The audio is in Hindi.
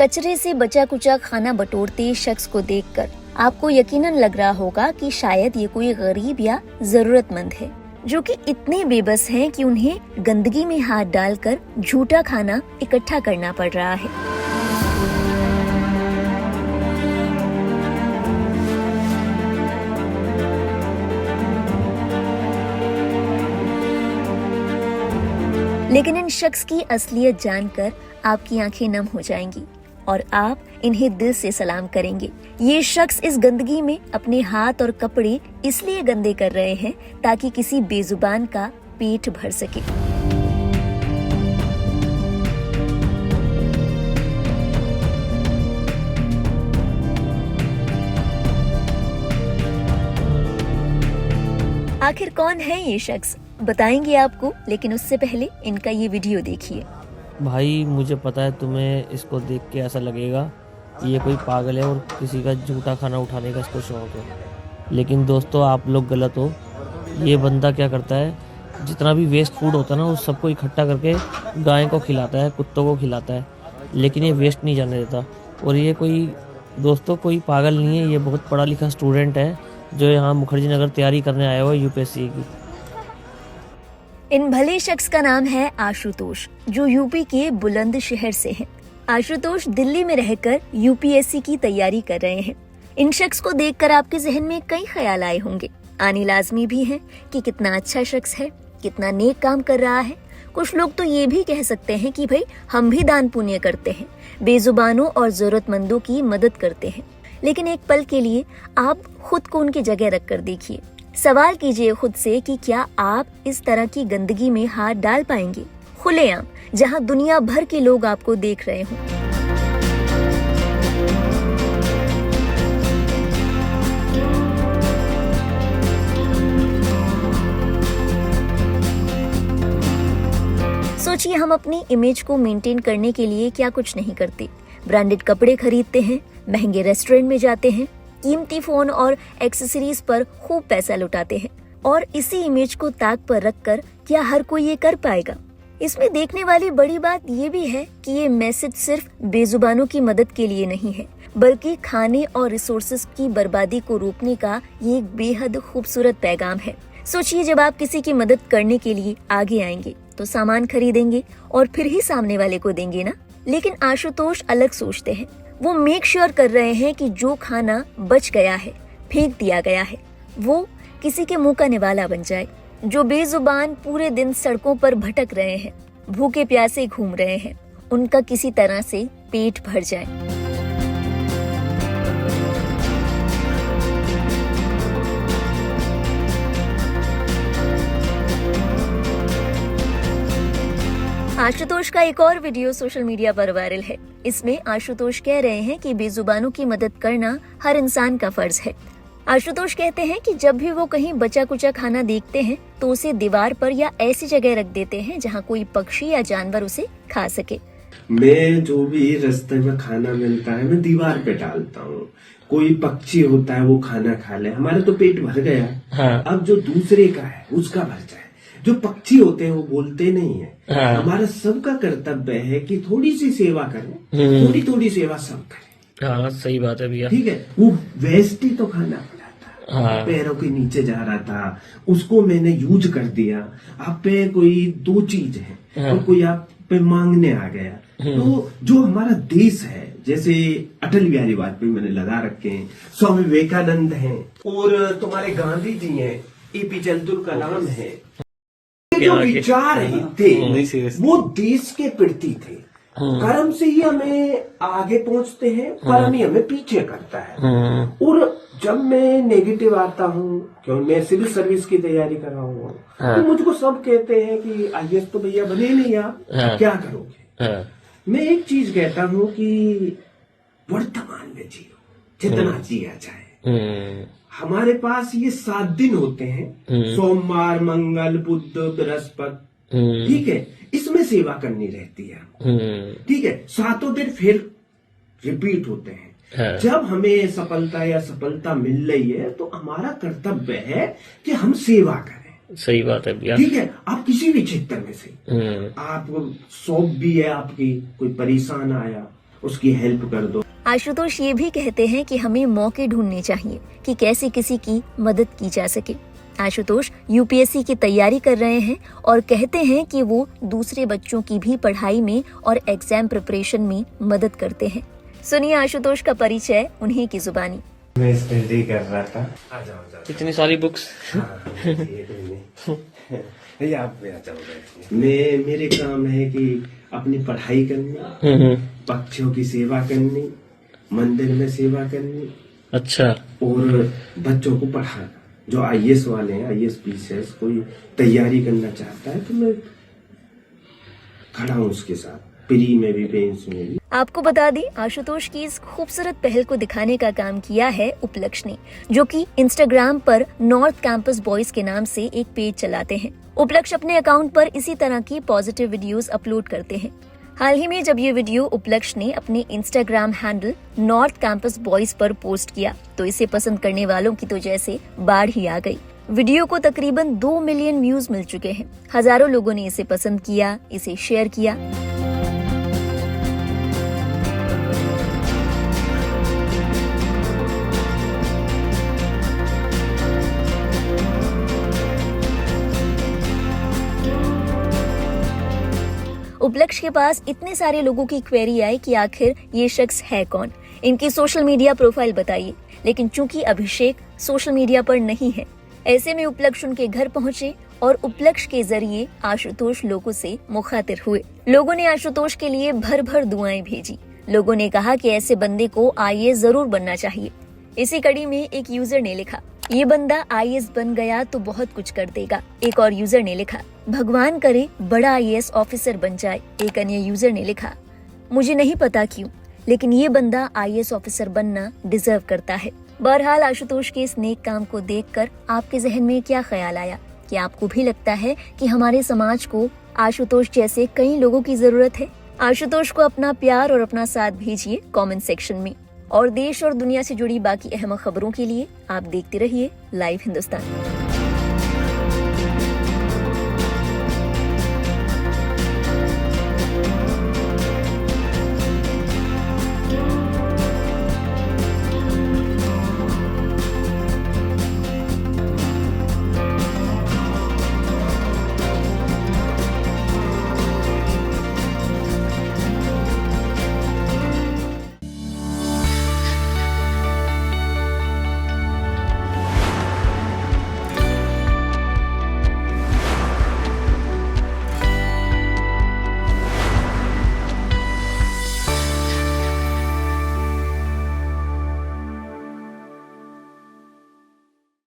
कचरे से बचा कुचा खाना बटोरते शख्स को देखकर आपको यकीनन लग रहा होगा कि शायद ये कोई गरीब या जरूरतमंद है, जो कि इतने बेबस हैं कि उन्हें गंदगी में हाथ डालकर झूठा खाना इकट्ठा करना पड़ रहा है। लेकिन इन शख्स की असलियत जानकर आपकी आंखें नम हो जाएंगी और आप इन्हें दिल से सलाम करेंगे। ये शख्स इस गंदगी में अपने हाथ और कपड़े इसलिए गंदे कर रहे हैं ताकि किसी बेजुबान का पेट भर सके। आखिर कौन है ये शख्स, बताएंगे आपको, लेकिन उससे पहले इनका ये वीडियो देखिए। भाई मुझे पता है तुम्हें इसको देख के ऐसा लगेगा कि ये कोई पागल है और किसी का झूठा खाना उठाने का इसको शौक है, लेकिन दोस्तों आप लोग गलत हो। ये बंदा क्या करता है, जितना भी वेस्ट फूड होता है ना उस सबको इकट्ठा करके गाय को खिलाता है, कुत्तों को खिलाता है, लेकिन ये वेस्ट नहीं जाने देता। और ये कोई दोस्तों कोई पागल नहीं है, ये बहुत पढ़ा लिखा स्टूडेंट है जो यहाँ मुखर्जी नगर तैयारी करने आया हुआ है यूपीएससी की। इन भले शख्स का नाम है आशुतोष, जो यूपी के बुलंदशहर से हैं। आशुतोष दिल्ली में रहकर यूपीएससी की तैयारी कर रहे हैं। इन शख्स को देखकर आपके जहन में कई ख्याल आए होंगे, आने लाजमी भी हैं कि कितना अच्छा शख्स है, कितना नेक काम कर रहा है। कुछ लोग तो ये भी कह सकते हैं कि भाई हम भी दान पुण्य करते हैं, बेजुबानों और जरूरतमंदों की मदद करते हैं। लेकिन एक पल के लिए आप खुद को उनकी जगह रख कर देखिए। सवाल कीजिए खुद से कि क्या आप इस तरह की गंदगी में हाथ डाल पाएंगे, खुलेआम, जहां दुनिया भर के लोग आपको देख रहे हों। सोचिए, हम अपनी इमेज को मेंटेन करने के लिए क्या कुछ नहीं करते। ब्रांडेड कपड़े खरीदते हैं, महंगे रेस्टोरेंट में जाते हैं, कीमती फोन और एक्सेसरीज पर खूब पैसा लुटाते हैं, और इसी इमेज को ताक पर रखकर क्या हर कोई ये कर पाएगा? इसमें देखने वाली बड़ी बात ये भी है कि ये मैसेज सिर्फ बेजुबानों की मदद के लिए नहीं है, बल्कि खाने और रिसोर्सेज की बर्बादी को रोकने का ये एक बेहद खूबसूरत पैगाम है। सोचिए, जब आप किसी की मदद करने के लिए आगे आएंगे तो सामान खरीदेंगे और फिर ही सामने वाले को देंगे ना। लेकिन आशुतोष अलग सोचते हैं। वो मेक श्योर कर रहे हैं कि जो खाना बच गया है, फेंक दिया गया है, वो किसी के मुंह का निवाला बन जाए। जो बेजुबान पूरे दिन सड़कों पर भटक रहे हैं, भूखे प्यासे घूम रहे हैं, उनका किसी तरह से पेट भर जाए। आशुतोष का एक और वीडियो सोशल मीडिया पर वायरल है। इसमें आशुतोष कह रहे हैं कि बेजुबानों की मदद करना हर इंसान का फर्ज है। आशुतोष कहते हैं कि जब भी वो कहीं बचा कुचा खाना देखते हैं तो उसे दीवार पर या ऐसी जगह रख देते हैं जहां कोई पक्षी या जानवर उसे खा सके। मैं जो भी रास्ते में खाना मिलता है मैं दीवार पे डालता हूँ। कोई पक्षी होता है वो खाना खा ले, हमारे तो पेट भर गया। हाँ। अब जो दूसरे का है उसका भर जाए। जो पक्षी होते हैं वो बोलते नहीं है। हाँ। हमारा सबका कर्तव्य है कि थोड़ी सी सेवा करें, थोड़ी थोड़ी सेवा सब करें। हाँ सही बात है भैया। ठीक है, वो वेस्ट ही तो खाना पड़ा था। हाँ। पैरों के नीचे जा रहा था, उसको मैंने यूज कर दिया। आप पे कोई दो चीज है। हाँ। और कोई आप पे मांगने आ गया, तो जो हमारा देश है, जैसे अटल बिहारी वाजपेयी मैंने लगा रखे हैं, स्वामी विवेकानंद हैं, और तुम्हारे गांधी जी हैं, एपीजे अब्दुल कलाम है। जो विचार थे वो देश के प्रति थे। कर्म से ही हमें आगे पहुंचते हैं, कर्म ही हमें पीछे करता है। और जब मैं नेगेटिव आता हूँ, क्योंकि मैं सिविल सर्विस की तैयारी कर रहा हूँ, तो मुझको सब कहते हैं कि आईएएस तो भैया बने नहीं आप, क्या करोगे? मैं एक चीज कहता हूँ कि वर्तमान में जियो, जितना जिया जाए। हमारे पास ये 7 दिन होते हैं, सोमवार, मंगल, बुध, बृहस्पति, ठीक है, इसमें सेवा करनी रहती है। ठीक है, 7 दिन फिर रिपीट होते हैं। जब हमें सफलता या सफलता मिल रही है तो हमारा कर्तव्य है कि हम सेवा करें। सही बात है भैया। ठीक है, आप किसी भी क्षेत्र में से, आप शॉप भी है आपकी, कोई परेशान आया, उसकी हेल्प कर दो। आशुतोष ये भी कहते हैं कि हमें मौके ढूंढने चाहिए कि कैसे किसी की मदद की जा सके। आशुतोष यूपीएससी की तैयारी कर रहे हैं और कहते हैं कि वो दूसरे बच्चों की भी पढ़ाई में और एग्जाम प्रिपरेशन में मदद करते हैं। सुनिए आशुतोष का परिचय उन्हीं की जुबानी। मैं स्टडी कर रहा था। आ जाओ। इतनी सारी बुक्स। नहीं, आप भी आ जाओ, बैठिए। मेरे काम है कि अपनी पढ़ाई करनी, पक्षियों की सेवा करनी, मंदिर में सेवा करनी, अच्छा, और बच्चों को पढ़ाना। जो आईएएस वाले हैं, आईएएस पीसीएस कोई तैयारी करना चाहता है तो मैं खड़ा हूँ उसके साथ, प्री में भी, मेंस में भी। आपको बता दें, आशुतोष की इस खूबसूरत पहल को दिखाने का काम किया है उपलक्ष ने, जो कि इंस्टाग्राम पर नॉर्थ कैंपस बॉयज के नाम से एक पेज चलाते हैं। उपलक्ष अपने अकाउंट पर इसी तरह की पॉजिटिव वीडियोस अपलोड करते हैं। हाल ही में जब ये वीडियो उपलक्ष ने अपने Instagram handle north campus boys पर पोस्ट किया तो इसे पसंद करने वालों की तो जैसे बाढ़ ही आ गई। वीडियो को तकरीबन 2 मिलियन व्यूज मिल चुके हैं। हजारों लोगों ने इसे पसंद किया, इसे शेयर किया। उपलक्ष के पास इतने सारे लोगों की क्वेरी आई कि आखिर ये शख्स है कौन, इनकी सोशल मीडिया प्रोफाइल बताइए। लेकिन चूंकि अभिषेक सोशल मीडिया पर नहीं है, ऐसे में उपलक्ष उनके घर पहुंचे और उपलक्ष के जरिए आशुतोष लोगों से मुखातिब हुए। लोगों ने आशुतोष के लिए भर भर दुआएं भेजी। लोगों ने कहा कि ऐसे बंदे को आईएएस जरूर बनना चाहिए। इसी कड़ी में एक यूजर ने लिखा, ये बंदा आईएएस बन गया तो बहुत कुछ कर देगा। एक और यूजर ने लिखा, भगवान करे बड़ा आईएएस ऑफिसर बन जाए। एक अन्य यूजर ने लिखा, मुझे नहीं पता क्यों, लेकिन ये बंदा आईएएस ऑफिसर बनना डिजर्व करता है। बहरहाल आशुतोष के इस नेक काम को देखकर आपके जहन में क्या ख्याल आया? कि आपको भी लगता है कि हमारे समाज को आशुतोष जैसे कई लोगों की जरूरत है? आशुतोष को अपना प्यार और अपना साथ भेजिए कमेंट सेक्शन में। और देश और दुनिया से जुड़ी बाकी अहम खबरों के लिए आप देखते रहिए लाइव हिंदुस्तान।